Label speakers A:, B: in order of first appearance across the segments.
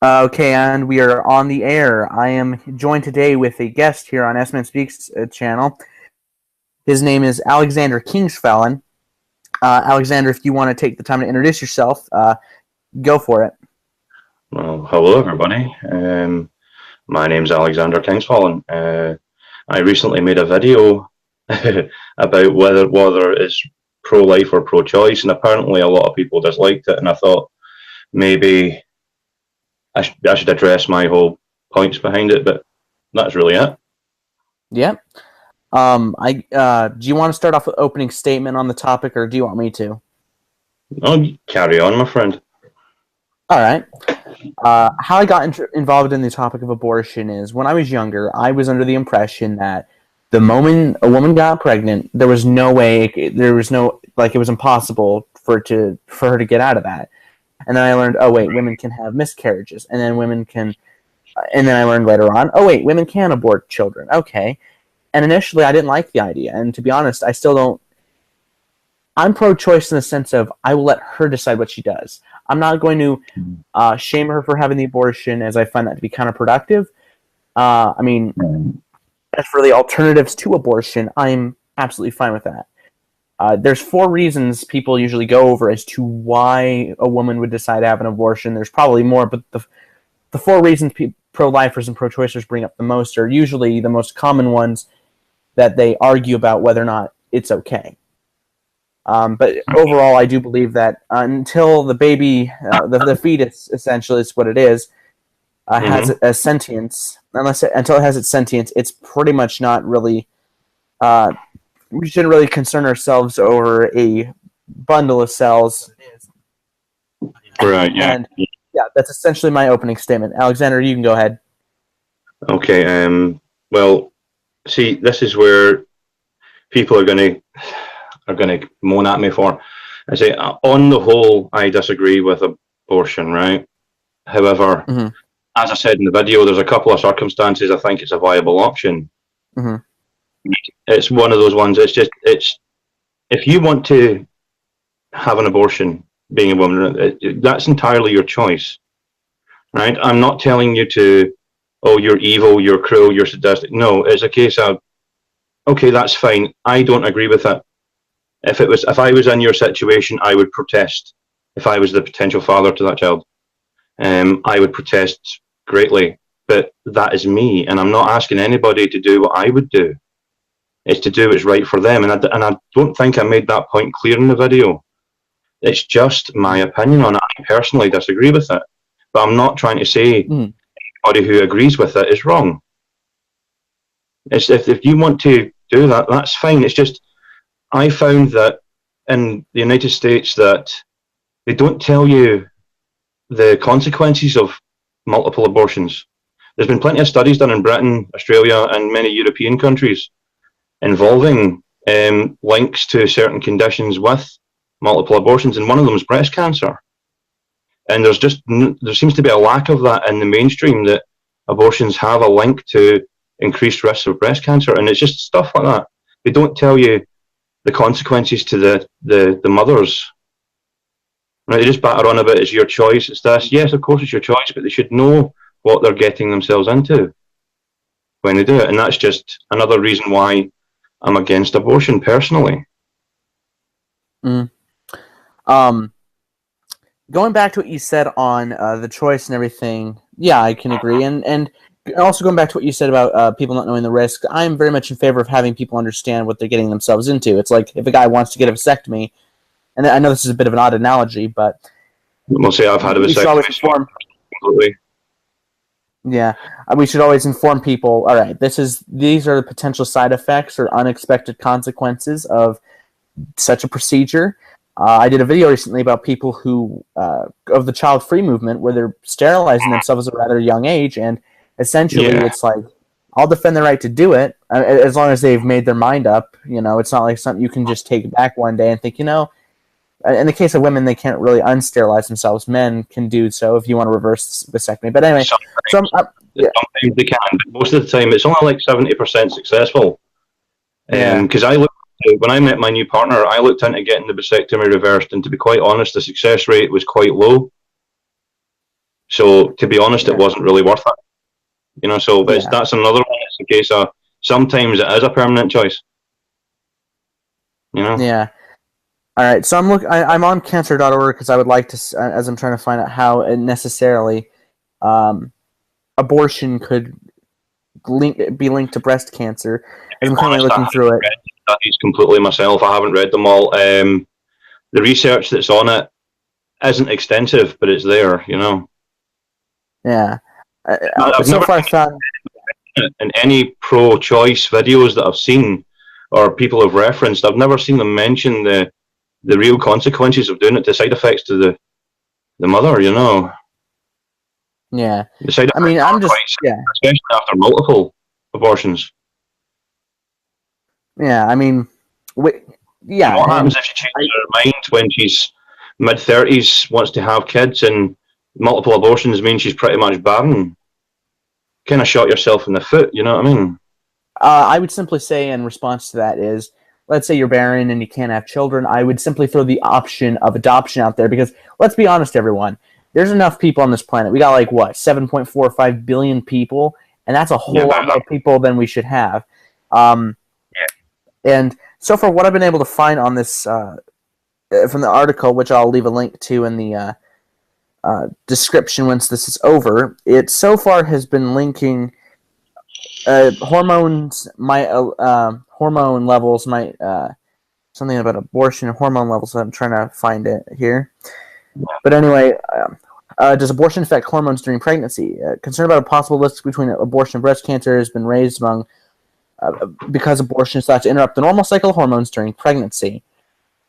A: Okay, and we are on the air. I am joined today with a guest here on S-Man Speaks channel. His name is Alexander Kingsfallen. Alexander, if you want to take the time to introduce yourself, go for it.
B: Well, hello everybody. My name's Alexander Kingsfallen. I recently made a video about whether it's pro-life or pro-choice, and apparently a lot of people disliked it. And I thought maybe I should address my whole points behind it, but that's really it.
A: Yeah. Do you want to start off with opening statement on the topic, or do you want me to?
B: Oh, carry on, my friend.
A: All right. How I got involved in the topic of abortion is when I was younger, I was under the impression that the moment a woman got pregnant, there was no way, it was impossible for her to get out of that. And then I learned, oh wait, women can have miscarriages, and then I learned later on, oh wait, women can abort children. Okay. And initially, I didn't like the idea, and to be honest, I still don't. I'm pro-choice in the sense of I will let her decide what she does. I'm not going to shame her for having the abortion, as I find that to be counterproductive. As for the alternatives to abortion, I'm absolutely fine with that. There's 4 reasons people usually go over as to why a woman would decide to have an abortion. There's probably more, but the 4 reasons pro-lifers and pro-choicers bring up the most are usually the most common ones that they argue about whether or not it's okay. But overall, I do believe that until the baby, the fetus, essentially is what it is, has a sentience, until it has its sentience, it's pretty much not really, we shouldn't really concern ourselves over a bundle of cells.
B: Right, yeah.
A: And yeah, that's essentially my opening statement. Alexander, you can go ahead.
B: Okay, well, see, this is where people are going to moan at me for. I say, on the whole, I disagree with abortion, right? However, as I said in the video, there's a couple of circumstances I think it's a viable option. It's one of those ones. It's if you want to have an abortion, being a woman, that's entirely your choice, right? I'm not telling you to, oh, you're evil, you're cruel, you're sadistic. No, it's a case of, okay, that's fine. I don't agree with it. If I was in your situation, I would protest. If I was the potential father to that child, I would protest greatly. But that is me, and I'm not asking anybody to do what I would do. It's to do what's right for them, and I don't think I made that point clear in the video. It's just my opinion on it. I personally disagree with it, but I'm not trying to say anybody who agrees with it is wrong. It's if you want to do that, that's fine. It's just I found that in the United States that they don't tell you the consequences of multiple abortions. There's been plenty of studies done in Britain, Australia, and many European countries involving links to certain conditions with multiple abortions, and one of them is breast cancer. And there seems to be a lack of that in the mainstream, that abortions have a link to increased risks of breast cancer, and it's just stuff like that. They don't tell you the consequences to the mothers. Right? They just batter on about it's your choice, it's this. Yes, of course it's your choice, but they should know what they're getting themselves into when they do it. And that's just another reason why I'm against abortion personally.
A: Going back to what you said on the choice and everything, yeah, I can agree. And also going back to what you said about people not knowing the risk, I'm very much in favor of having people understand what they're getting themselves into. It's like if a guy wants to get a vasectomy, and I know this is a bit of an odd analogy, but
B: we'll say I've had a vasectomy.
A: Yeah, we should always inform people, all right, these are the potential side effects or unexpected consequences of such a procedure. I did a video recently about people who, of the child-free movement, where they're sterilizing themselves at a rather young age, and essentially it's like, I'll defend the right to do it, as long as they've made their mind up. It's not like something you can just take back one day and think, in the case of women, they can't really unsterilize themselves. Men can do so if you want to reverse vasectomy. But anyway,
B: sometimes they can, but most of the time it's only like 70% successful. Because when I met my new partner, I looked into getting the vasectomy reversed, and to be quite honest, the success rate was quite low. So to be honest, it wasn't really worth it. You know, so that's another one. It's a case of sometimes it is a permanent choice. You know?
A: Yeah. All right. So I'm on cancer.org because I would like to, as I'm trying to find out how necessarily abortion could be linked to breast cancer. As I'm currently looking through it.
B: Studies completely myself. I haven't read them all. The research that's on it isn't extensive, but it's there. You know.
A: Yeah.
B: I've
A: so
B: never
A: far found
B: in any pro-choice videos that I've seen or people have referenced, I've never seen them mention the real consequences of doing it, the side effects to the mother. You know.
A: Yeah.
B: The side effects
A: I'm just
B: especially after multiple abortions.
A: Yeah, what
B: happens if she changes her mind when she's mid-30s, wants to have kids, and multiple abortions mean she's pretty much barren? Kind of shot yourself in the foot, you know what I mean?
A: I would simply say in response to that is, let's say you're barren and you can't have children, I would simply throw the option of adoption out there because, let's be honest, everyone, there's enough people on this planet. We got 7.45 billion people, and that's a whole lot more people than we should have. And so far, what I've been able to find on this from the article, which I'll leave a link to in the description once this is over, it so far has been linking hormone levels might something about abortion and hormone levels. I'm trying to find it here, but anyway. Does abortion affect hormones during pregnancy? Concern about a possible risk between abortion and breast cancer has been raised among because abortion is thought to interrupt the normal cycle of hormones during pregnancy.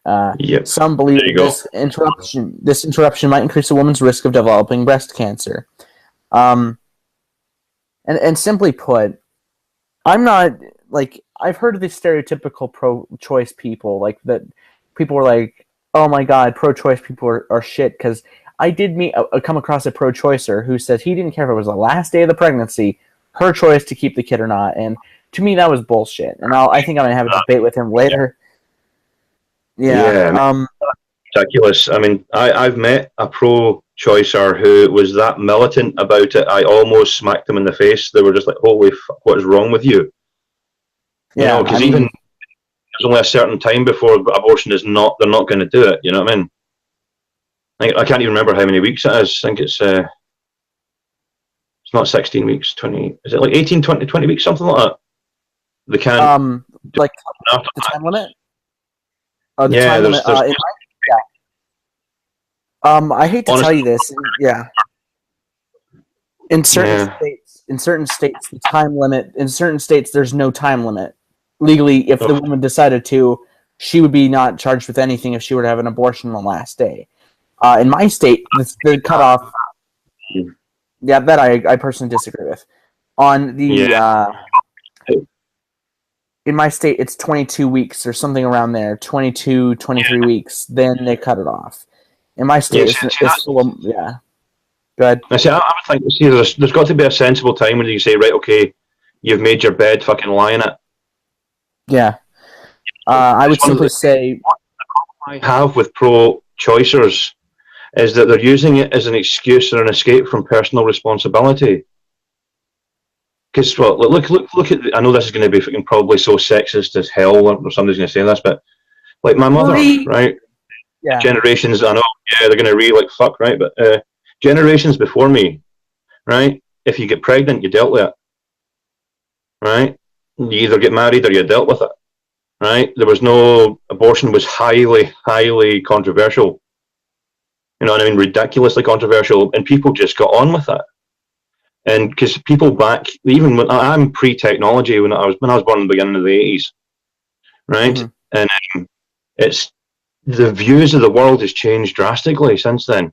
A: Some believe this interruption might increase a woman's risk of developing breast cancer. And simply put, I'm not I've heard of these stereotypical pro-choice people that people were like, oh my god, pro-choice people are shit, because I did come across a pro-choicer who said he didn't care if it was the last day of the pregnancy, her choice to keep the kid or not, and to me that was bullshit. And I think I'm gonna have a debate with him later.
B: Ridiculous. I mean, I've met a pro-choicer who was that militant about it. I almost smacked them in the face. They were just like, "Holy fuck, what is wrong with you?" Because even there's only a certain time before abortion is not. They're not going to do it. You know what I mean? I can't even remember how many weeks it is. I think it's not 16 weeks. 20? Is it 18, 20 weeks, something like that? They can't.
A: The time limit.
B: Time limit.
A: I hate to tell you this. Yeah. In certain states, the time limit. In certain states, there's no time limit. Legally, if the woman decided to, she would be not charged with anything if she were to have an abortion on the last day. In my state, the cutoff. Yeah, that I personally disagree with. On the in my state, it's 22 weeks or something around there. 22, 23 weeks. Then they cut it off. In my state, it's full of, yeah. Go ahead.
B: I would think there's got to be a sensible time when you say, right, okay, you've made your bed, fucking lie in it.
A: Yeah. I would simply say,
B: what I have with pro-choicers is that they're using it as an excuse or an escape from personal responsibility. Because look at. I know this is going to be probably so sexist as hell, or somebody's going to say this, but like my mother, right?
A: Yeah.
B: Generations, I know, they're going to really fuck, right? But generations before me, right? If you get pregnant, you dealt with it, right? You either get married or you dealt with it, right? There was no abortion was highly, highly controversial. You know what I mean? Ridiculously controversial, and people just got on with it. And because people back, even when I'm pre-technology, when I was born in the beginning of the 80s, right? Mm-hmm. And it's the views of the world has changed drastically since then.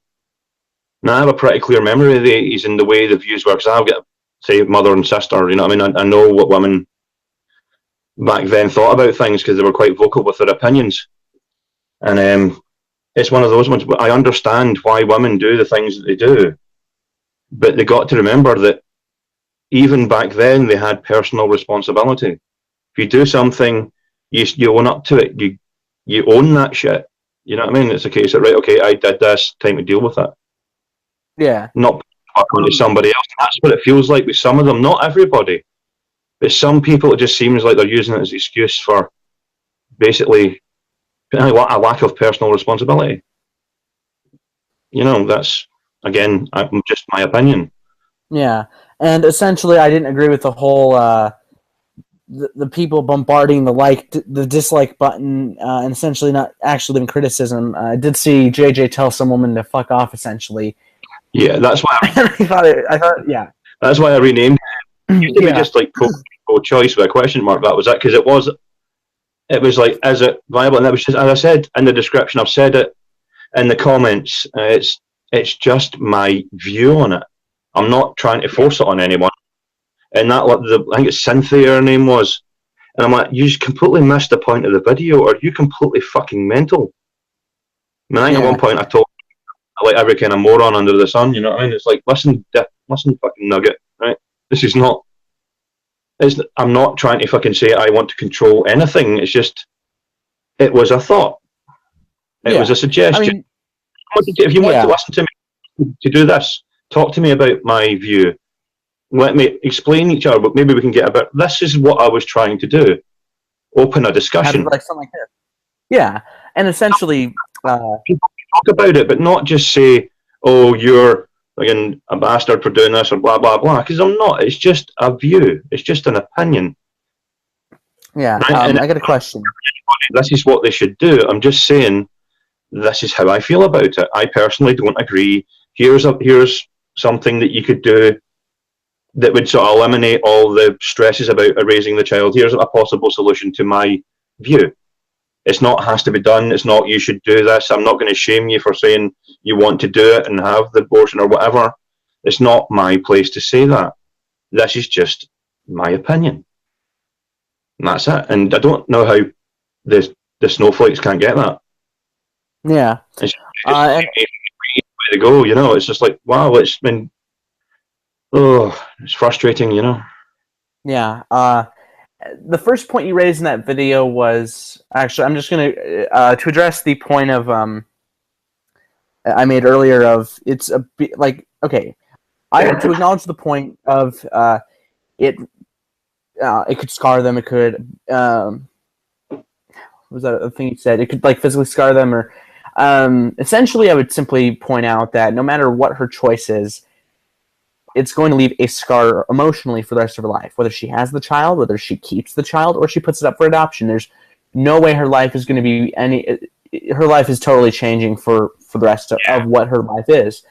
B: Now I have a pretty clear memory of the 80s and the way the views were, because I've got, say, mother and sister. You know what I mean? I know what women back then thought about things because they were quite vocal with their opinions. And it's one of those ones. I understand why women do the things that they do. But they got to remember that even back then they had personal responsibility. If you do something, you own up to it. You own that shit. You know what I mean? It's a case of, right, okay, I did this, time to deal with it.
A: Yeah.
B: Not fuck onto somebody else. That's what it feels like with some of them. Not everybody, but some people. It just seems like they're using it as an excuse for basically a lack of personal responsibility. That's again just my opinion.
A: Yeah, and essentially, I didn't agree with the whole the people bombarding the dislike button, and essentially not actually giving criticism. I did see JJ tell some woman to fuck off, essentially.
B: Yeah, that's why
A: I thought, yeah,
B: that's why I renamed it. It used to be just like pro-choice with a question mark. That was it, because it was like, is it viable? And that was just, as I said in the description, I've said it in the comments. It's just my view on it. I'm not trying to force it on anyone. And that, I think it's Cynthia, her name was. And I'm like, you just completely missed the point of the video, or you completely fucking mental. I mean, I think at one point I told like every kind of moron under the sun, you know what I mean? It's like, listen, fucking nugget, right? This is not. I'm not trying to fucking say I want to control anything. It's just, it was a thought. It was a suggestion. I mean, if you want to listen to me to do this, talk to me about my view. Let me explain each other, but maybe we can get a bit. This is what I was trying to do. Open a discussion.
A: Like something like this. Yeah, and essentially,
B: people talk about it, but not just say, "Oh, you're again a bastard for doing this" or blah blah blah. Because I'm not. It's just a view. It's just an opinion.
A: Yeah, right? I got a question.
B: This is what they should do. I'm just saying, this is how I feel about it. I personally don't agree. Here's something that you could do that would sort of eliminate all the stresses about raising the child. Here's a possible solution to my view. It's not has to be done. It's not you should do this. I'm not going to shame you for saying you want to do it and have the abortion or whatever. It's not my place to say that. This is just my opinion. And that's it. And I don't know how the snowflakes can't get that.
A: Yeah.
B: It's way to go, It's just like, wow, it's been... Oh, it's frustrating,
A: Yeah. The first point you raised in that video was actually, I'm just going to address the point of I made earlier of it's a like, okay, I have to acknowledge the point of it could scar them. It could what was that a thing you said? It could like physically scar them, or essentially, I would simply point out that no matter what her choice is, it's going to leave a scar emotionally for the rest of her life. Whether she has the child, whether she keeps the child, or she puts it up for adoption, there's no way her life is going to be her life is totally changing for the rest of what her life is.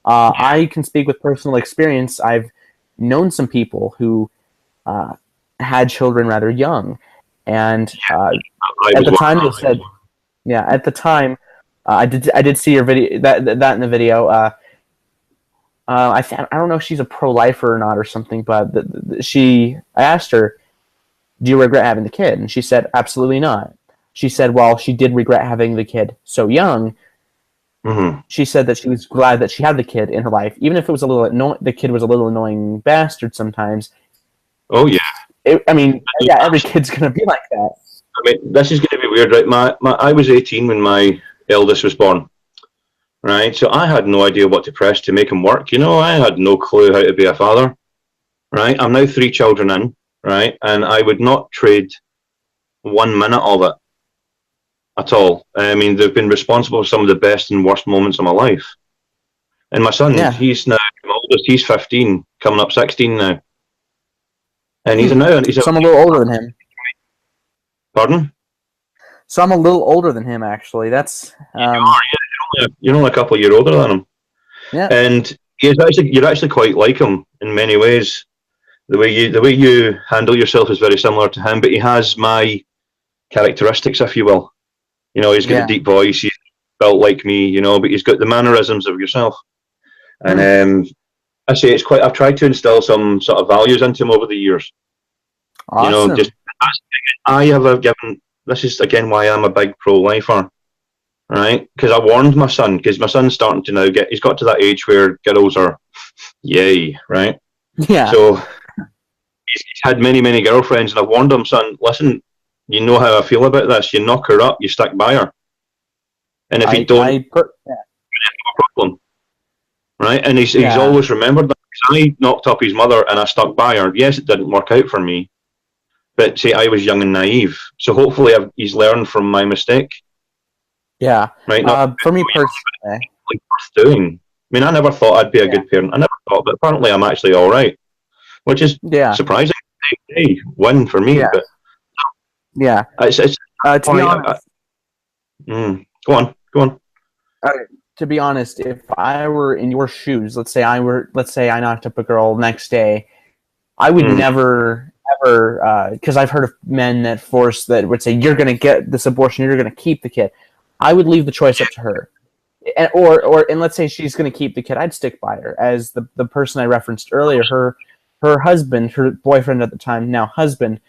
A: I can speak with personal experience. I've known some people who had children rather young, and at the time they said, at the time, I did see your video that in the video. I don't know if she's a pro-lifer or not or something, but I asked her, "Do you regret having the kid?" And she said, "Absolutely not." She said, "Well, she did regret having the kid so young."
B: Mm-hmm.
A: She said that she was glad that she had the kid in her life, even if it was the kid was a little annoying bastard sometimes.
B: Oh yeah.
A: Every kid's gonna be like that.
B: I mean, this is going to be weird, right? I was 18 when my eldest was born, right? So I had no idea what to press to make him work. I had no clue how to be a father, right? I'm now 3 children in, right? And I would not trade 1 minute of it at all. I mean, they've been responsible for some of the best and worst moments of my life. And my son, he's now, my oldest, he's 15, coming up 16 now. And he's a
A: little older than him.
B: Pardon?
A: So I'm a little older than him, actually. That's
B: you're only a couple of years older than him.
A: Yeah.
B: And you're actually quite like him in many ways. The way you handle yourself is very similar to him, but he has my characteristics, if you will. He's got a deep voice. He's built like me, but he's got the mannerisms of yourself. And I say I've tried to instill some sort of values into him over the years.
A: Awesome.
B: I have given. This is again why I'm a big pro-lifer, right? Because I warned my son, because my son's starting to now he's got to that age where girls are, yay, right?
A: Yeah.
B: So he's had many, many girlfriends, and I've warned him, son, listen, you know how I feel about this. You knock her up, you stick by her, and if you don't, you have a problem, right? And he's always remembered that. I knocked up his mother and I stuck by her. Yes, it didn't work out for me, but see, I was young and naive. So hopefully he's learned from my mistake.
A: Yeah.
B: Right?
A: For me personally,
B: worth doing. I mean, I never thought I'd be a good parent. I never thought, but apparently I'm actually all right, which is surprising. Hey, win for me, but it's
A: to be honest.
B: Go on.
A: To be honest, if I were in your shoes, let's say I knocked up a girl next day, I would never ever, because I've heard of men that would say, you're going to get this abortion, you're going to keep the kid. I would leave the choice up to her. And let's say she's going to keep the kid, I'd stick by her. As the person I referenced earlier, her husband, her boyfriend at the time, now husband,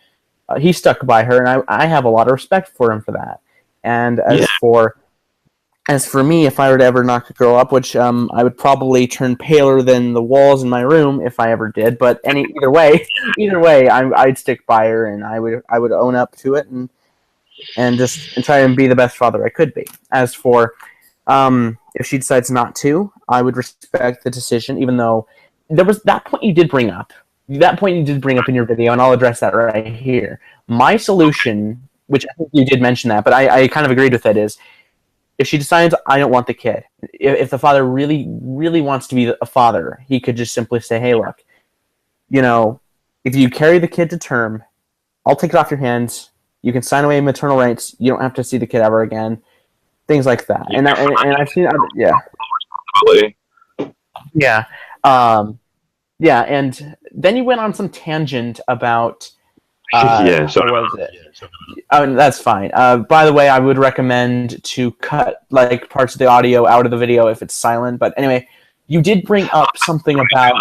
A: he stuck by her, and I have a lot of respect for him for that. And as for me, if I were to ever knock a girl up, which I would probably turn paler than the walls in my room if I ever did, but either way, I'd stick by her, and I would own up to it and try and be the best father I could be. As for if she decides not to, I would respect the decision, even though there was that point you did bring up. That point you did bring up in your video, and I'll address that right here. My solution, which I think you did mention that, but I kind of agreed with it, is if she decides, I don't want the kid, if the father really, really wants to be a father, he could just simply say, hey, look, if you carry the kid to term, I'll take it off your hands. You can sign away maternal rights. You don't have to see the kid ever again. Things like that. And I've seen, and then you went on some tangent about
B: sorry.
A: What was it? Oh, that's fine. By the way, I would recommend to cut parts of the audio out of the video if it's silent. But anyway, you did bring up something about.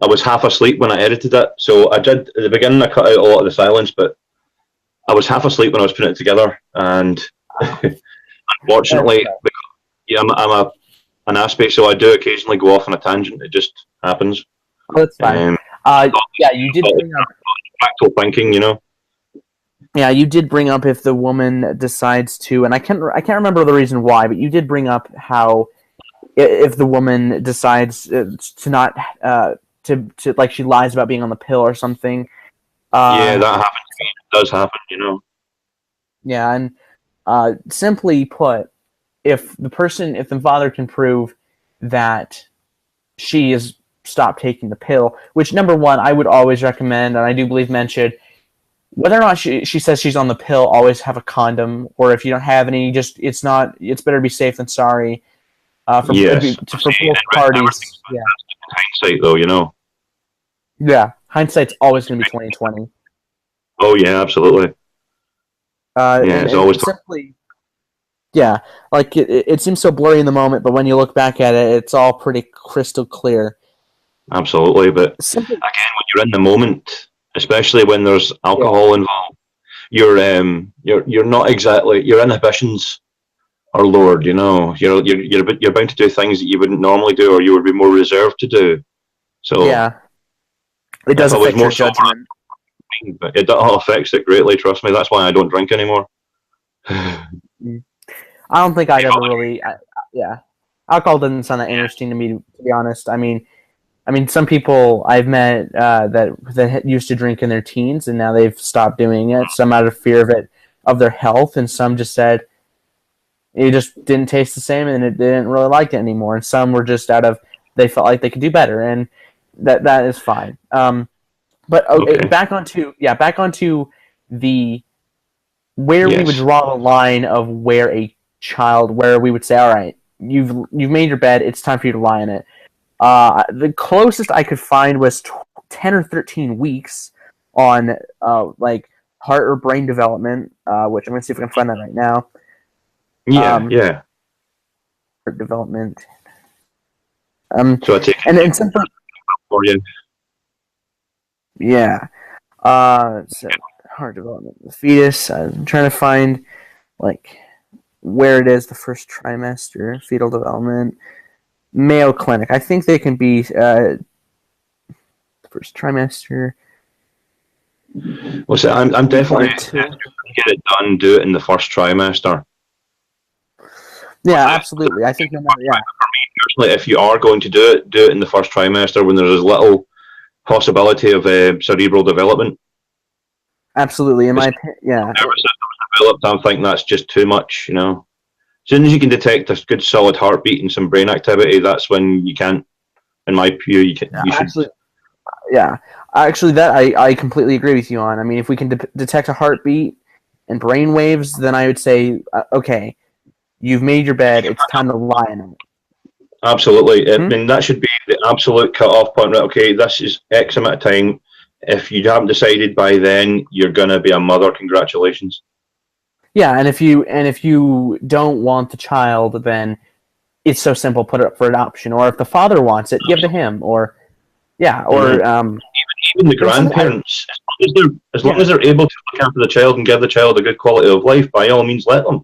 B: I was half asleep when I edited it, so I did at the beginning. I cut out a lot of the silence, but I was half asleep when I was putting it together, and unfortunately, I'm an aspect, so I do occasionally go off on a tangent. It just happens.
A: Oh, that's fine. You did bring up
B: practical thinking,
A: Yeah, you did bring up if the woman decides to, and I can't remember the reason why, but you did bring up how if the woman decides to not to she lies about being on the pill or something.
B: That happens. It does happen,
A: Yeah, and simply put, if the father can prove that she has stopped taking the pill, which number one, I would always recommend, and I do believe mentioned, whether or not she says she's on the pill, always have a condom, or if you don't have any, it's better to be safe than sorry. For both parties. Yeah.
B: Hindsight, though,
A: Yeah, hindsight's always going to be 20/20.
B: Oh yeah, absolutely.
A: It's always simply. Yeah, it seems so blurry in the moment, but when you look back at it, it's all pretty crystal clear.
B: Absolutely, but again, when you're in the moment, especially when there's alcohol involved, you're not exactly, your inhibitions are lowered. You're bound to do things that you wouldn't normally do, or you would be more reserved to do. So
A: it does affect your judgment.
B: But it affects it greatly. Trust me. That's why I don't drink anymore.
A: I don't think I'd ever really. Alcohol doesn't sound that interesting to me, to be honest. I mean, some people I've met that used to drink in their teens and now they've stopped doing it. Some out of fear of their health, and some just said it just didn't taste the same and it didn't really like it anymore. And some were just they felt like they could do better, and that is fine. But back onto the where we would draw the line of where we would say, all right, you've made your bed, it's time for you to lie in it. The closest I could find was 10 or 13 weeks on heart or brain development, which I'm going to see if I can find that right now. Heart development.
B: So I take
A: and simply
B: for you.
A: Yeah. So heart development of the fetus. I'm trying to find where it is, the first trimester, fetal development. Mayo Clinic. I think they can be first trimester.
B: Well, so I'm definitely get it done. Do it in the first trimester.
A: Yeah, absolutely. I think no matter. Yeah.
B: For me unfortunately, if you are going to do it in the first trimester when there's as little possibility of cerebral development.
A: Absolutely, in my opinion, yeah.
B: Nervous system's developed, I think that's just too much. As soon as you can detect a good solid heartbeat and some brain activity, that's when you can't. In my view, you should.
A: Actually, yeah. Actually, that I completely agree with you on. I mean, if we can detect a heartbeat and brain waves, then I would say, okay, you've made your bed. It's time to lie in it.
B: Absolutely. I mean, that should be the absolute cut-off point. Right? Okay, this is X amount of time. If you haven't decided by then, you're going to be a mother. Congratulations.
A: Yeah, and if you don't want the child, then it's so simple. Put it up for adoption, or if the father wants it, give it to him. Or
B: even the grandparents, as long as they're able to look after the child and give the child a good quality of life, by all means, let them.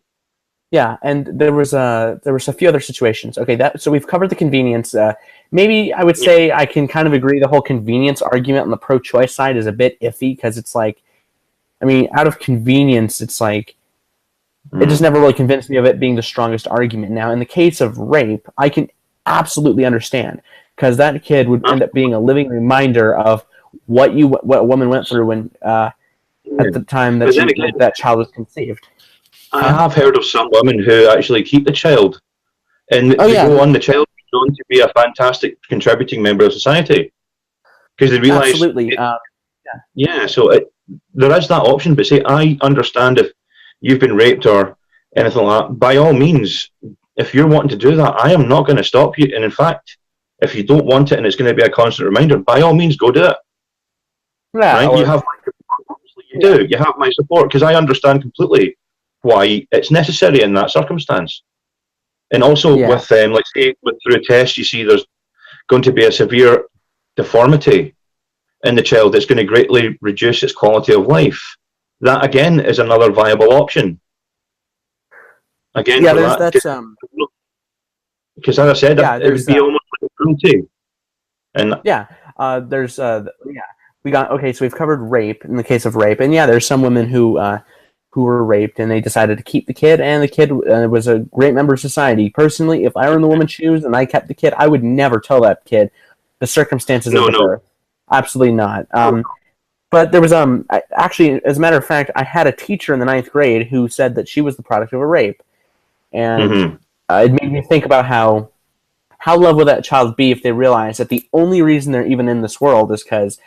A: Yeah, and there was a few other situations. Okay, so we've covered the convenience. Maybe I would say I can kind of agree the whole convenience argument on the pro-choice side is a bit iffy because it's like, I mean, out of convenience, it's like it just never really convinced me of it being the strongest argument. Now, in the case of rape, I can absolutely understand because that kid would end up being a living reminder of what a woman went through when at the time that that child was conceived.
B: I have heard of some women who actually keep the child, and the child goes on to be a fantastic contributing member of society because they realise.
A: Absolutely.
B: So there is that option. But say, I understand if you've been raped or anything like that, by all means, if you're wanting to do that, I am not going to stop you. And in fact, if you don't want it and it's going to be a constant reminder, by all means, go do it.
A: Yeah,
B: right? You have my support. Obviously, you do. You have my support because I understand completely why it's necessary in that circumstance. And also with let's say through a test you see there's going to be a severe deformity in the child that's going to greatly reduce its quality of life. That again is another viable option. Again, because as I said, it would be almost like cruelty. And
A: so we've covered rape in the case of rape, and there's some women who were raped and they decided to keep the kid, and the kid was a great member of society. Personally, if I were in the woman's shoes and I kept the kid, I would never tell that kid the circumstances of the birth. Absolutely not. But there was actually, as a matter of fact, I had a teacher in the 9th grade who said that she was the product of a rape, and it made me think about how loved would that child be if they realized that the only reason they're even in this world is because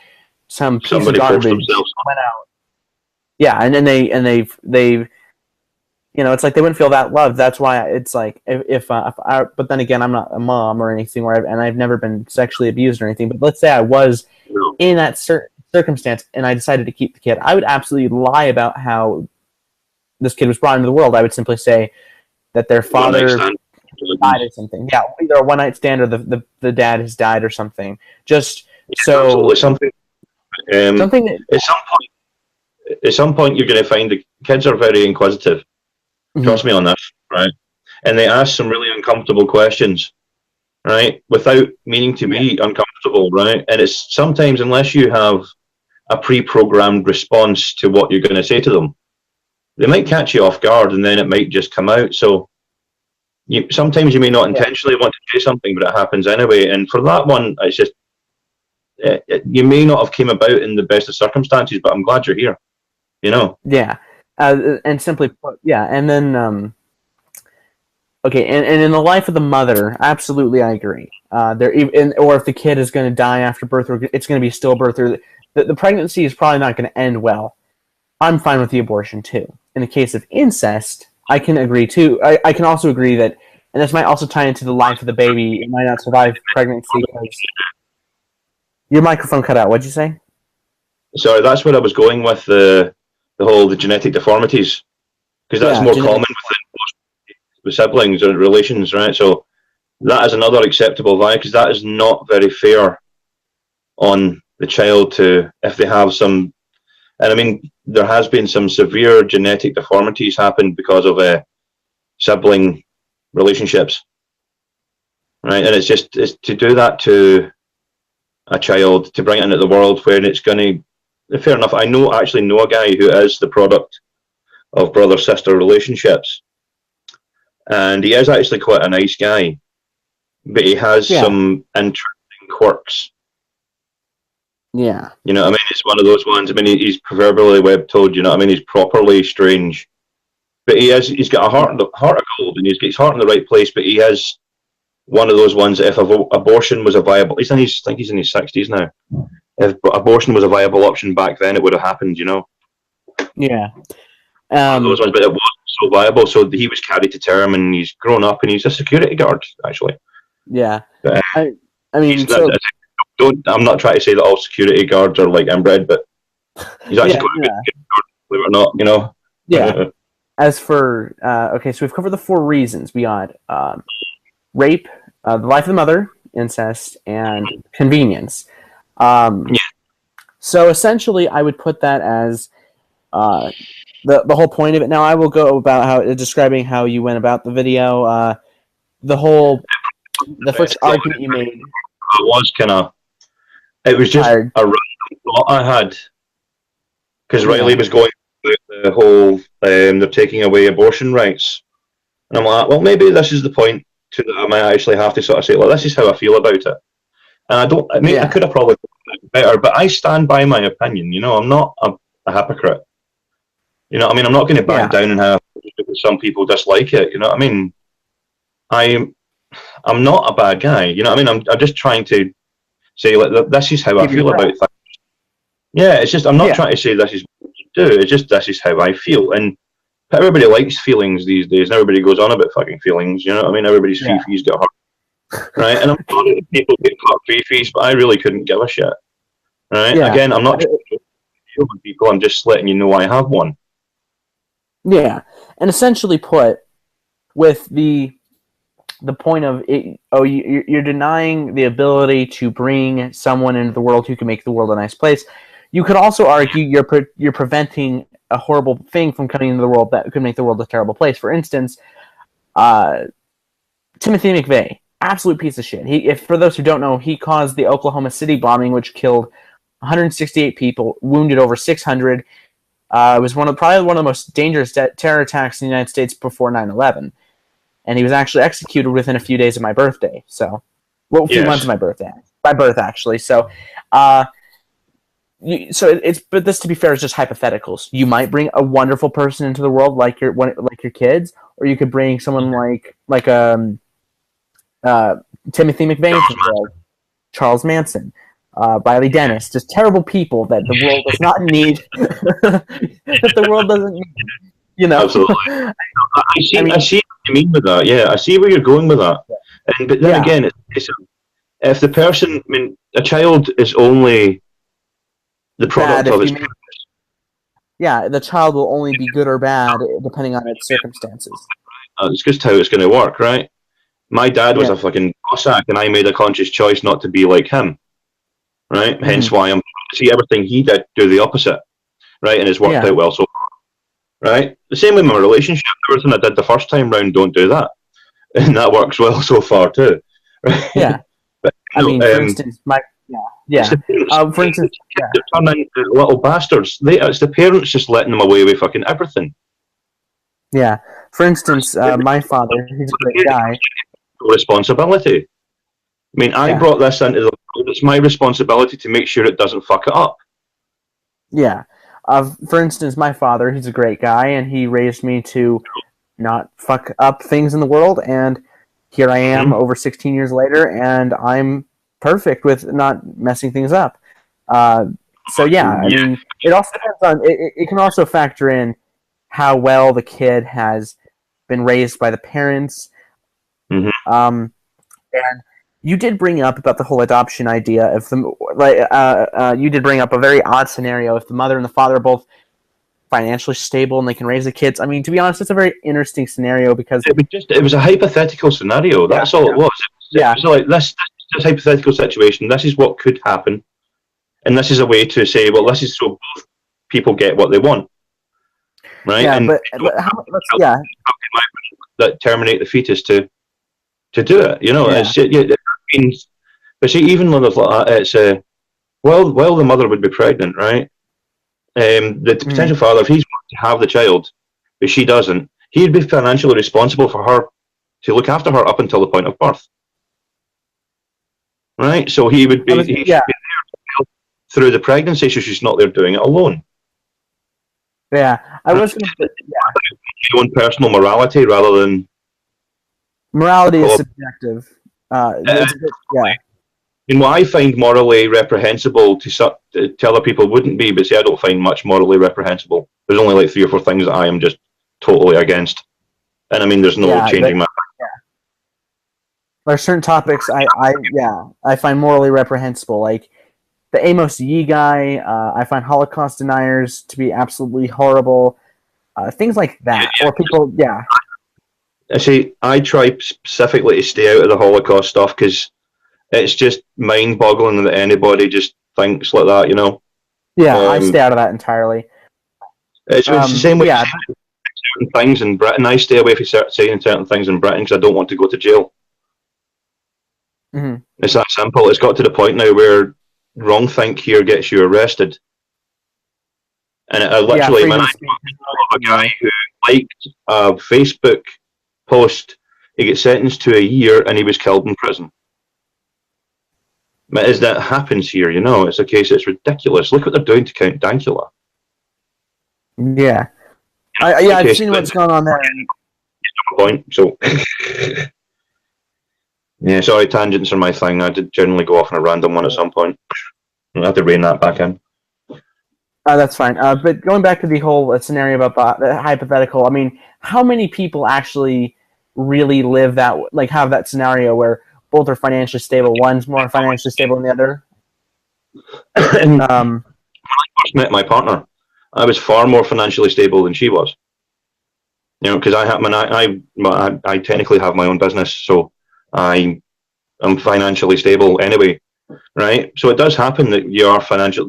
A: some piece of garbage went out. Yeah, and then they it's like they wouldn't feel that loved. That's why it's like if I, but then again, I'm not a mom or anything and I've never been sexually abused or anything. But let's say I was in that circumstance and I decided to keep the kid, I would absolutely lie about how this kid was brought into the world. I would simply say that their father died or something. Yeah, either a one-night stand or the dad has died or something. Just so
B: something.
A: Something that,
B: at some point you're going to find the kids are very inquisitive. Trust me on this, right? And they ask some really uncomfortable questions, right? Without meaning to be uncomfortable, right? And it's sometimes, unless you have a pre-programmed response to what you're going to say to them, they might catch you off guard and then it might just come out. So sometimes you may not intentionally want to say something, but it happens anyway. And for that one, it's just, you may not have came about in the best of circumstances, but I'm glad you're here.
A: Yeah, and simply put, and then okay, and in the life of the mother, absolutely, I agree. Or if the kid is going to die after birth, or it's going to be stillbirth, or the pregnancy is probably not going to end well. I'm fine with the abortion too. In the case of incest, I can agree too. I can also agree that, and this might also tie into the life of the baby. It might not survive pregnancy because your microphone cut out. What'd you say?
B: Sorry, that's where I was going with the genetic deformities, because that's more common with siblings or relations, right? So that is another acceptable value, because that is not very fair on the child to, if they have some, and I mean, there has been some severe genetic deformities happen because of sibling relationships, right? And it's to do that to a child, to bring it into the world when it's going to, fair enough. I actually know a guy who is the product of brother-sister relationships, and he is actually quite a nice guy. but he has some interesting quirks.
A: Yeah.
B: You know what I mean? It's one of those ones. I mean, he's proverbially web-toed. You know what I mean? He's properly strange, but he's got a heart of gold, and he's got his heart in the right place. But he has one of those ones that if abortion was a viable, I think he's in his 60s now. If abortion was a viable option back then, it would have happened, you know.
A: Yeah.
B: One of those ones, but it wasn't so viable, so he was carried to term, and he's grown up, and he's a security guard, actually.
A: Yeah.
B: But,
A: I mean,
B: I'm not trying to say that all security guards are like inbred, but he's actually quite a good guard, believe it or not, you know.
A: Yeah. As for okay, so we've covered the 4 reasons. We got rape, the life of the mother, incest, and convenience. So essentially, I would put that as the whole point of it. Now, I will go about describing how you went about the video. The first argument you made.
B: It was just a random thought I had, because Riley was going through the whole they're taking away abortion rights, and I'm like, well, maybe this is the point to that I might actually have to sort of say, well, this is how I feel about it. And I could have probably done it better, but I stand by my opinion. You know, I'm not a hypocrite. You know what I mean? I'm not going to back down and have some people dislike it. You know what I mean? I'm not a bad guy. You know what I mean? I'm just trying to say, like, this is how I feel about things. Yeah, it's just, I'm not trying to say this is what you do. It's just, this is how I feel. And everybody likes feelings these days, and everybody goes on about fucking feelings. You know what I mean? Everybody's fees get hurt. Right? And I'm sorry that people get caught fees, but I really couldn't give a shit. Right? Yeah. Again, I'm not trying to deal with people. I'm just letting you know I have one.
A: Yeah. And essentially put, with the point of it, you're denying the ability to bring someone into the world who can make the world a nice place. You could also argue you're preventing a horrible thing from coming into the world that could make the world a terrible place. For instance, Timothy McVeigh, absolute piece of shit. For those who don't know, he caused the Oklahoma City bombing, which killed 168 people, wounded over 600. It was probably one of the most dangerous terror attacks in the United States before 9/11. And he was actually executed within a few days of my birthday. So, a few months of my birthday. My birth, actually. So, but this, to be fair, is just hypotheticals. You might bring a wonderful person into the world, like your kids, or you could bring someone like Timothy McVeigh into the world, Charles Manson, Riley Dennis, just terrible people that the world does not need. That the world doesn't need. You know,
B: absolutely. I see what you mean with that. Yeah, I see where you're going with that. But then again, it's if the person, I mean, a child is only the product of its parents.
A: Yeah, the child will only be good or bad depending on its circumstances.
B: It's just how it's going to work, right? My dad was a fucking Cossack, and I made a conscious choice not to be like him, right? Mm-hmm. Hence why I'm see everything he did do the opposite, right? And it's worked out well so far. Right? The same with my relationship. Everything I did the first time round, don't do that. And that works well so far too. Right?
A: Yeah.
B: But,
A: for instance, for instance,
B: they're turning into little bastards. It's the parents just letting them away with fucking everything.
A: Yeah. For instance, my father, he's a great guy.
B: Responsibility. I mean, I brought this into the world. It's my responsibility to make sure it doesn't fuck it up.
A: Yeah. For instance, my father, he's a great guy, and he raised me to not fuck up things in the world, and here I am over 16 years later, and I'm perfect with not messing things up. So yeah, I mean, it also depends on, it can also factor in how well the kid has been raised by the parents.
B: Mm-hmm.
A: And you did bring up about the whole adoption idea. You did bring up a very odd scenario. If the mother and the father are both financially stable and they can raise the kids, I mean, to be honest, it's a very interesting scenario because
B: it was a hypothetical scenario. That's all it was. It was like this hypothetical situation. This is what could happen, and this is a way to say, well, this is so both people get what they want, right?
A: Yeah,
B: and
A: but how can
B: that terminate the fetus to do it? You know, but see, even when there's like that, it's while the mother would be pregnant, right? The potential father, if he's wanting to have the child, but she doesn't, he'd be financially responsible for her to look after her up until the point of birth. right? So he would be he should be through the pregnancy, so she's not there doing it alone.
A: Yeah, I was going to.
B: Your own personal morality rather than
A: Morality is subjective.
B: And what I find morally reprehensible to other people wouldn't be, but see, I don't find much morally reprehensible. There's only like 3 or 4 things that I am just totally against, and I mean, there's no changing my.
A: Yeah. There are certain topics I find morally reprehensible, like the Amos Yee guy. I find Holocaust deniers to be absolutely horrible. Things like that, or people,
B: I see. I try specifically to stay out of the Holocaust stuff because it's just mind-boggling that anybody just thinks like that, you know.
A: Yeah, I stay out of that entirely.
B: It's the same way certain things in Britain. I stay away from saying certain things in Britain because I don't want to go to jail.
A: Mm-hmm.
B: It's that simple. It's got to the point now where wrong think here gets you arrested. And I literally, man, I know a guy who liked a Facebook post. He gets sentenced to a year, and he was killed in prison. But as that happens here, you know, it's a case. It's ridiculous. Look what they're doing to Count Dankula.
A: Yeah, I've seen what's going on there.
B: Point. So, yeah, sorry, tangents are my thing. I did generally go off on a random one at some point. I'll have to rein that back in.
A: That's fine. But going back to the whole scenario about the hypothetical, I mean, how many people actually really live that, like, have that scenario where both are financially stable? One's more financially stable than the other.
B: When I first met my partner, I was far more financially stable than she was. You know, because I technically have my own business, so I'm financially stable anyway. Right, so it does happen that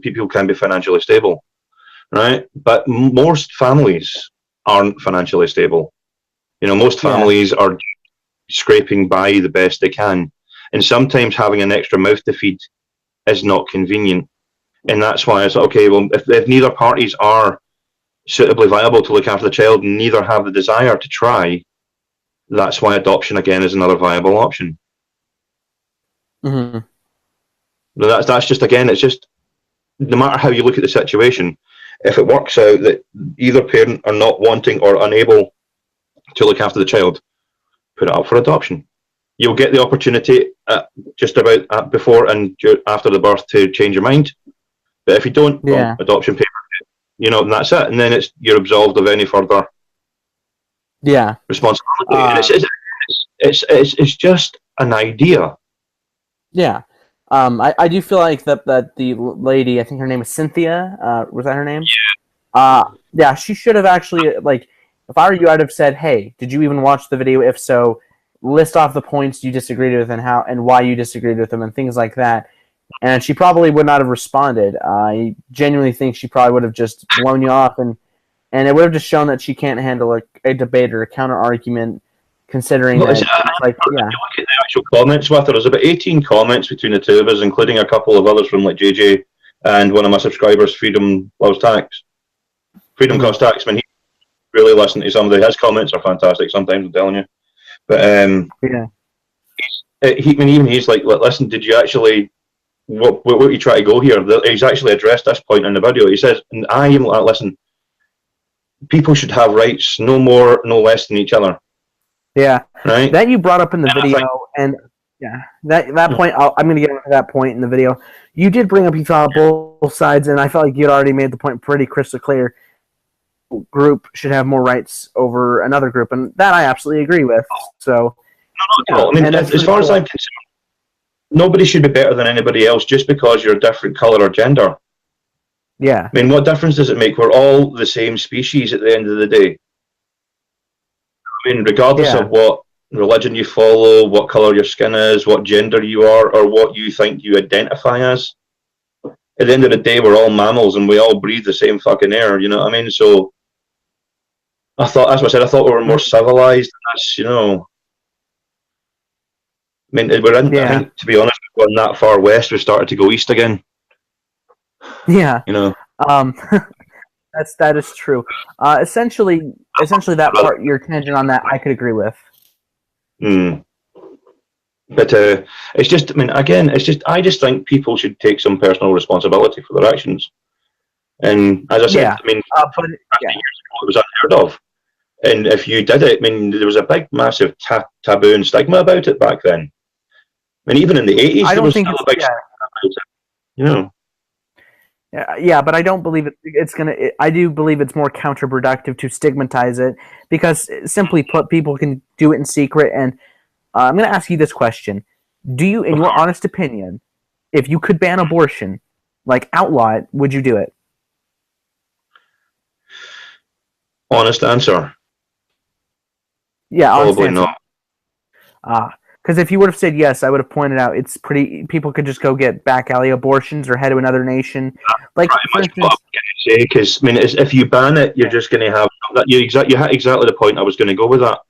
B: people can be financially stable, right? But most families aren't financially stable. You know, most families are scraping by the best they can, and sometimes having an extra mouth to feed is not convenient, and that's why it's okay. Well, if neither parties are suitably viable to look after the child, and neither have the desire to try, that's why adoption again is another viable option.
A: Mm-hmm.
B: That's just, again, it's just, no matter how you look at the situation, if it works out that either parent are not wanting or unable to look after the child, put it up for adoption. You'll get the opportunity just about before and after the birth to change your mind. But if you don't, well, adoption paper, you know, and that's it. And then you're absolved of any further responsibility. It's just an idea.
A: Yeah. I do feel like that the lady, I think her name is Cynthia, was that her name? Yeah, she should have actually, like, if I were you, I'd have said, hey, did you even watch the video? If so, list off the points you disagreed with and why you disagreed with them and things like that. And she probably would not have responded. I genuinely think she probably would have just blown you off, and it would have just shown that she can't handle a debate or a counter-argument, considering that, like,
B: you look at the actual comments with her, there's about 18 comments between the two of us, including a couple of others from, like, JJ and one of my subscribers, Freedom Cost Tax. I mean, he really listened to some of his comments are fantastic sometimes, I'm telling you. But he's like, listen, did you actually, what you try to go here? He's actually addressed this point in the video. He says, and listen, people should have rights, no more, no less than each other.
A: Yeah,
B: right.
A: That you brought up in the video, and that point, I'm going to get into that point in the video. You did bring up, you thought both sides, and I felt like you'd already made the point pretty crystal clear. Group should have more rights over another group, and that I absolutely agree with. So,
B: no. I mean, as far as I'm concerned, nobody should be better than anybody else just because you're a different color or gender.
A: Yeah.
B: I mean, what difference does it make? We're all the same species at the end of the day. I mean, regardless of what religion you follow, what color your skin is, what gender you are, or what you think you identify as, at the end of the day, we're all mammals and we all breathe the same fucking air, you know what I mean? So, I thought, as I said, I thought we were more civilized. That's, you know, I mean, I think, to be honest, we've gone that far west, we started to go east again.
A: Yeah.
B: You know.
A: That is true. Essentially that part, your tangent on that, I could agree with.
B: Mm. But it's just, I mean, again, I just think people should take some personal responsibility for their actions. And as I said,
A: Yeah,
B: I mean,
A: but
B: 50
A: yeah,
B: years ago it was unheard of. And if you did it, I mean, there was a big, massive taboo and stigma about it back then. I mean, even in the 80s,
A: I
B: there
A: don't
B: was
A: think
B: still
A: it's
B: a big stigma about it. You know,
A: yeah, but I don't believe it's gonna. I do believe it's more counterproductive to stigmatize it because, simply put, people can do it in secret. And I'm gonna ask you this question: do you, in
B: of
A: your
B: course,
A: honest opinion, if you could ban abortion, like outlaw it, would you do it?
B: honest answer,
A: Yeah, honest
B: probably
A: answer.
B: not.
A: Because if you would have said yes, I would have pointed out it's pretty. People could just go get back alley abortions or head to another nation. Like,
B: Pretty
A: for
B: much what I
A: instance,
B: was going to say, because I mean, if you ban it, you're just going to have that. You had exactly the point I was going to go with that.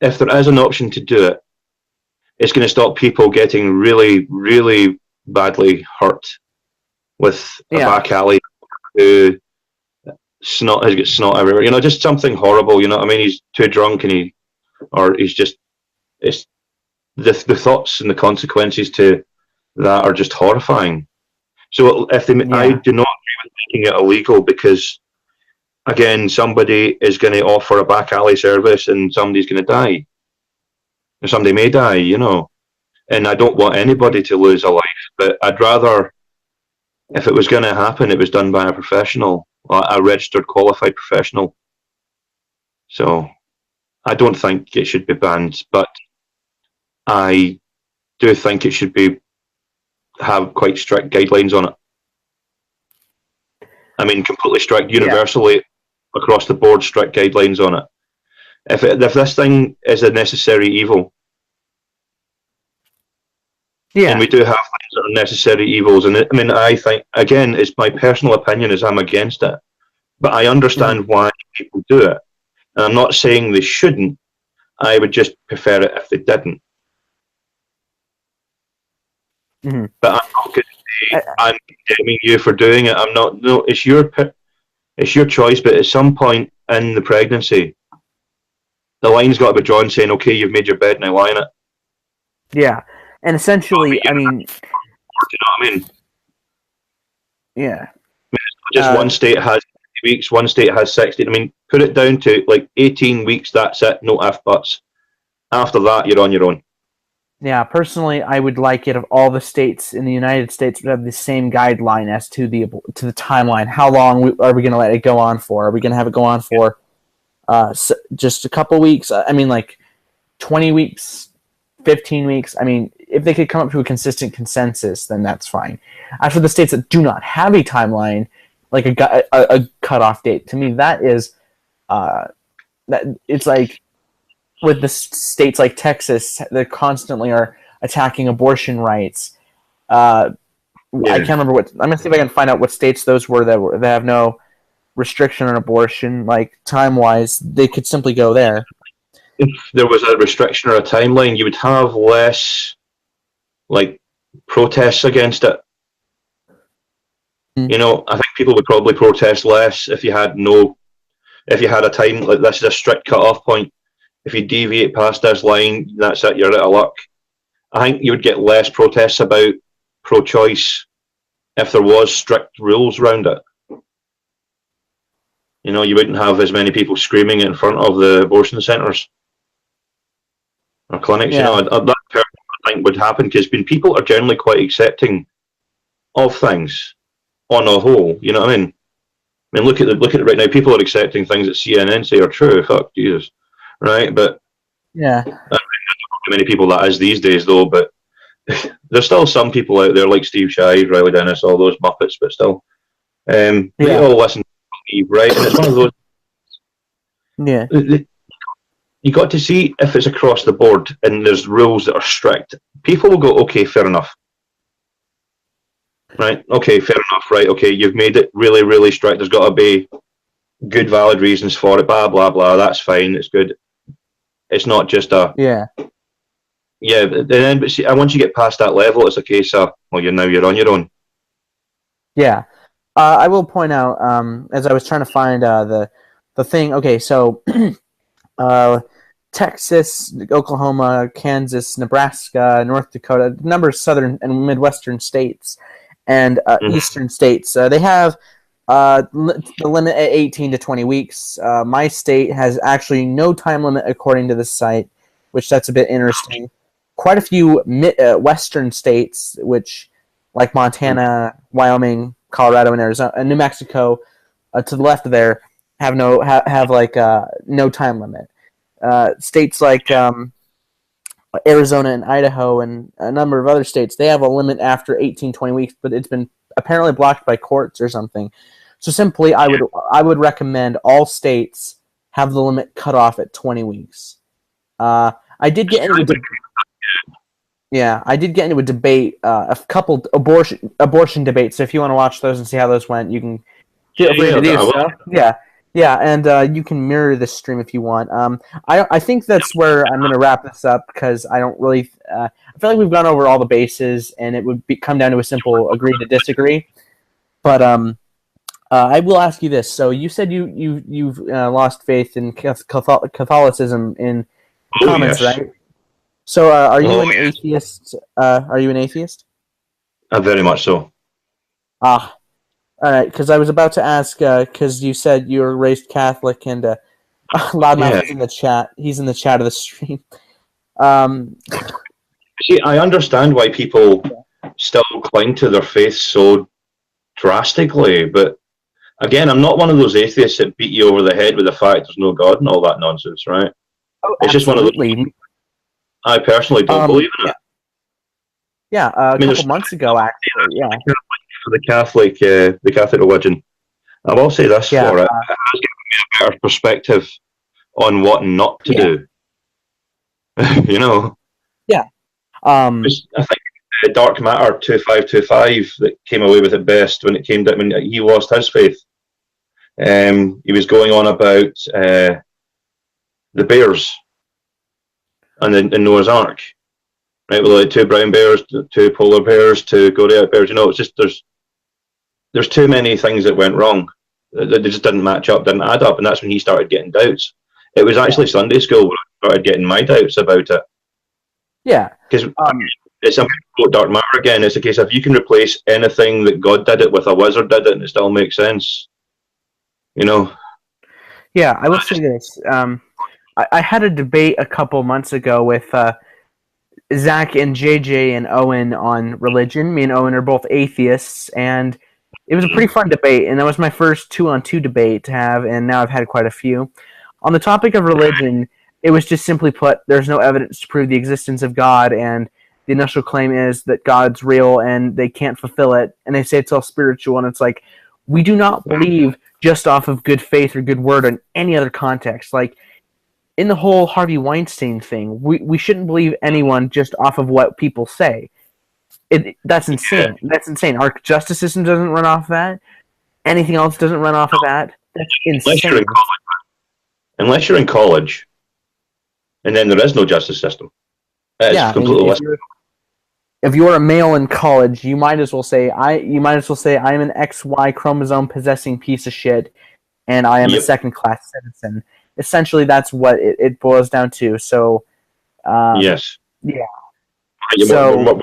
B: If there is an option to do it, it's going to stop people getting really, really badly hurt with a
A: yeah,
B: back alley who snot has got snot everywhere. You know, just something horrible. You know what I mean? He's too drunk and he's just it's the thoughts and the consequences to that are just horrifying. So if they, I
A: yeah,
B: do not agree with making it illegal because again, somebody is going to offer a back alley service and somebody's going to die. Or somebody may die, you know. And I don't want anybody to lose a life, but I'd rather, if it was going to happen, it was done by a professional, a registered, qualified professional. So I don't think it should be banned, but I do think it should be have quite strict guidelines on it. I mean, completely strict,
A: yeah,
B: universally across the board, strict guidelines on it. If this thing is a necessary evil, and
A: yeah.
B: we do have things that are necessary evils, and I mean, I think again, it's my personal opinion is I'm against it, but I
A: Mm-hmm,
B: understand why people do it, and I'm not saying they shouldn't. I would just prefer it if they didn't.
A: mm-hmm.
B: But I'm not going to say I'm condemning you for doing it. I'm not. No, it's your choice. But at some point in the pregnancy, the line's got to be drawn, saying, "Okay, you've made your bed, now lie in it."
A: Yeah, and
B: I mean,
A: essentially, I mean,
B: you know what I mean?
A: yeah,
B: Just one state has weeks, one state has 16. I mean, put it down to like 18 weeks. That's it. No if buts. After that, you're on your own.
A: yeah. Personally, I would like it if all the states in the United States would have the same guideline as to the timeline. How long are we going to let it go on for? Are we going to have it go on for just a couple weeks? I mean, like 20 weeks, 15 weeks. I mean, if they could come up to a consistent consensus, then that's fine. As for the states that do not have a timeline, like a cutoff date, to me that is that it's like with the states like Texas that constantly are attacking abortion rights. I
B: Yeah.
A: can't remember what. I'm gonna see if I can find out what states those were that have no restriction on abortion, like time wise. They could simply go there.
B: If there was a restriction or a timeline, you would have less like protests against it.
A: Mm.
B: You know, I think people would probably protest less if you had no, if you had a time like this is a strict cut-off point. If you deviate past this line, that's it. You're out of luck. I think you would get less protests about pro-choice if there was strict rules around it. You know, you wouldn't have as many people screaming in front of the abortion centres or clinics. You know,
A: Yeah,
B: that I think would happen because people are generally quite accepting of things on a whole. You know what I mean? I mean, look at it right now. People are accepting things that CNN say are true. Fuck Jesus, right? But
A: yeah,
B: how many people that is these days, though. But there's still some people out there like Steve Shives, Riley Dennis, all those Muppets. But still, they
A: yeah,
B: all listen to Steve, right? And it's one of those.
A: yeah,
B: You got to see if it's across the board and there's rules that are strict. People will go, okay, fair enough. Right? Okay, fair enough. Right? Okay, you've made it really, really strict. There's got to be good, valid reasons for it. Blah blah blah. That's fine. It's good. It's not just a
A: yeah,
B: yeah. But see, once you get past that level, it's a case of well, you're on your own.
A: yeah. I will point out, as I was trying to find the thing. Okay, so uh, Texas, Oklahoma, Kansas, Nebraska, North Dakota, a number of southern and midwestern states and eastern states. They have the limit at 18 to 20 weeks. My state has actually no time limit according to the site, which that's a bit interesting. Quite a few western states, which like Montana, Wyoming, Colorado, and Arizona, and New Mexico, to the left of there, have no time limit. States like Arizona and Idaho and a number of other states, they have a limit after 18, 20 weeks, but it's been apparently blocked by courts or something. So simply, I would recommend all states have the limit cut off at 20 weeks. I did get into a debate, a couple abortion debates. So if you want to watch those and see how those went, you can feel free to do so. Yeah, and you can mirror this stream if you want. I think that's where I'm going to wrap this up because I don't really. I feel like we've gone over all the bases, and it would come down to a simple agree to disagree. But I will ask you this. So you said you've lost faith in Catholicism in the comments,
B: yes.
A: right? So are you an atheist? Are you an atheist?
B: Very much so.
A: Ah. All right, because I was about to ask, because you said you were raised Catholic, and Loudmouth is in the chat. He's in the chat of the stream.
B: See, I understand why people still cling to their faith so drastically, but again, I'm not one of those atheists that beat you over the head with the fact there's no God and all that nonsense, right?
A: Oh,
B: it's just one of those. I personally don't believe in it.
A: Yeah, a couple months ago, actually, yeah.
B: For the Catholic religion, I will say this for it. It has given me a better perspective on what not to do. You know.
A: Yeah.
B: I think Dark Matter 2525 that came away with it best when it came down when he lost his faith. He was going on about the bears and the Noah's Ark. Right, with like 2 brown bears, 2 polar bears, 2 Goliath bears. You know, it's just there's too many things that went wrong. They just didn't match up, didn't add up, and that's when he started getting doubts. It was actually Sunday school where I started getting my doubts about it.
A: Yeah,
B: because it's a Dark Matter again. It's a case of if you can replace anything that God did it with a wizard did it, and it still makes sense. You know.
A: Yeah, I will say this. I had a debate a couple months ago with. Zach and JJ and Owen on religion. Me and Owen are both atheists, and it was a pretty fun debate, and that was my first 2-on-2 debate to have, and now I've had quite a few. On the topic of religion, it was just simply put, there's no evidence to prove the existence of God, and the initial claim is that God's real, and they can't fulfill it, and they say it's all spiritual, and it's like, we do not believe just off of good faith or good word in any other context. Like, in the whole Harvey Weinstein thing, we shouldn't believe anyone just off of what people say. That's insane. That's insane. Our justice system doesn't run off of that. Anything else doesn't run off of that. That's insane.
B: Unless you're in college, and then there is no justice system. It's completely
A: if you're a male in college, you might as well say I'm an XY chromosome possessing piece of shit, and I am a second-class citizen. Essentially, that's what it boils down to. So,
B: yes,
A: yeah.
B: We're more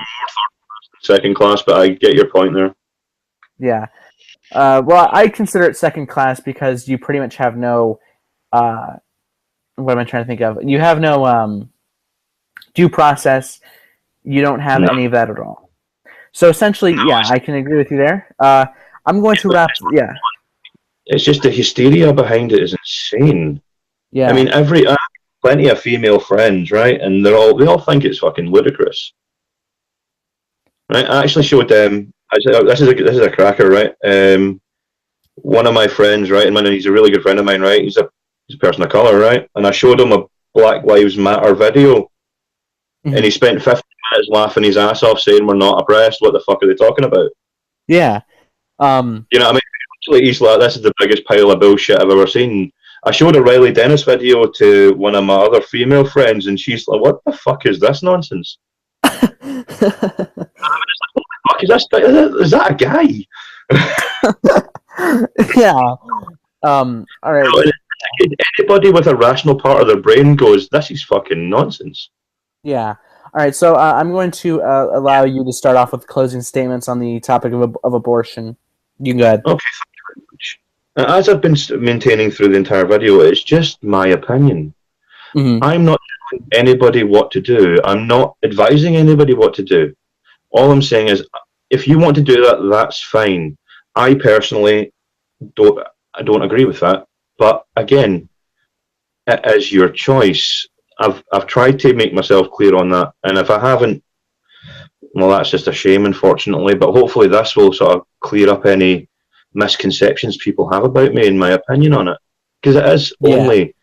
B: second class, but I get your point there.
A: Yeah. Well, I consider it second class because you pretty much have no. What am I trying to think of? You have no due process. You don't have any of that at all. So essentially, I can agree with you there. I'm going to wrap. Yeah.
B: It's just the hysteria behind it is insane.
A: Yeah.
B: I mean, I have plenty of female friends, right? And they all think it's fucking ludicrous. Right? I actually showed them. This is a cracker, right? One of my friends, right, and he's a really good friend of mine, right? He's a person of color, right? And I showed him a Black Lives Matter video, and he spent 15 minutes laughing his ass off, saying we're not oppressed. What the fuck are they talking about?
A: Yeah.
B: You know what I mean? Actually, he's like, this is the biggest pile of bullshit I've ever seen. I showed a Riley Dennis video to one of my other female friends, and she's like, what the fuck is this nonsense? I mean, it's like, what the fuck is that a guy?
A: Yeah. All right.
B: Anybody with a rational part of their brain goes, "This is fucking nonsense."
A: Yeah. All right. So I'm going to allow you to start off with closing statements on the topic of abortion. You can go ahead.
B: Okay, thank you very much. As I've been maintaining through the entire video, it's just my opinion.
A: Mm-hmm.
B: I'm not telling anybody what to do. I'm not advising anybody what to do. All I'm saying is, if you want to do that, that's fine. I personally don't agree with that. But again, it is your choice. I've tried to make myself clear on that, and if I haven't, well, that's just a shame, unfortunately. But hopefully, this will sort of clear up any misconceptions people have about me and my opinion on it, because it is only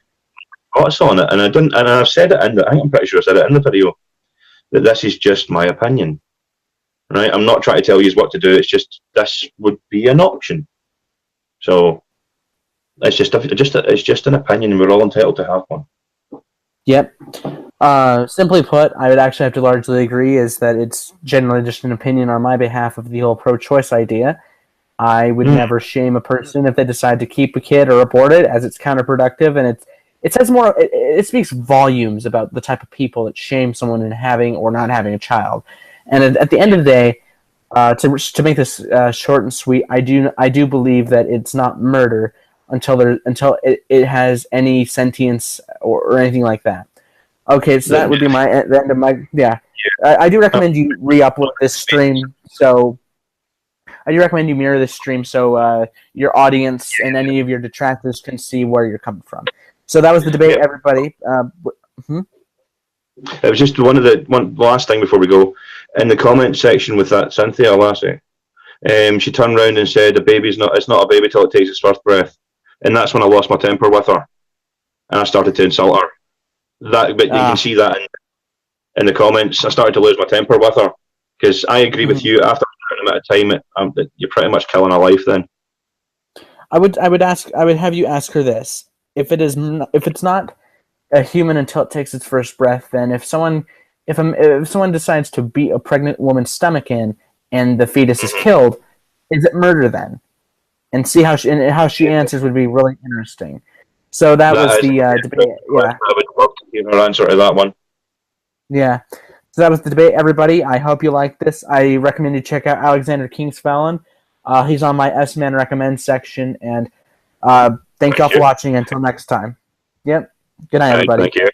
B: thoughts on it, and I don't, and I've said it in the, I think I'm pretty sure I said it in the video, that this is just my opinion. Right? I'm not trying to tell you what to do. It's just this would be an option. So it's just an opinion, and we're all entitled to have one.
A: Yep. Simply put, I would actually have to largely agree is that it's generally just an opinion on my behalf of the whole pro-choice idea. I would never shame a person if they decide to keep a kid or abort it, as it's counterproductive, and it says more. It speaks volumes about the type of people that shame someone in having or not having a child. And at the end of the day, to make this short and sweet, I do believe that it's not murder until it has any sentience or anything like that. Okay, so that would be the end of my I do recommend you re-upload this stream. So I do recommend you mirror this stream so your audience and any of your detractors can see where you're coming from. So that was the debate, everybody.
B: It was just one last thing before we go. In the comment section with that Cynthia Lassie, she turned around and said, it's not a baby till it takes its first breath. And that's when I lost my temper with her. And I started to insult her. But you can see that in the comments. I started to lose my temper with her. Because I agree with you, after a certain amount of time, you're pretty much killing her life then.
A: I would have you ask her this. If it's not a human until it takes its first breath, then if someone decides to beat a pregnant woman's stomach in and the fetus is killed, is it murder then? And see how she answers would be really interesting. So that was the debate. Yeah,
B: I would love to hear her answer to that one.
A: Yeah, so that was the debate, everybody. I hope you liked this. I recommend you check out Alexander Kingsfallen. He's on my S-Man Recommend section, and thank y'all for watching. Until next time. Yep. Good night, everybody.
B: Thank you.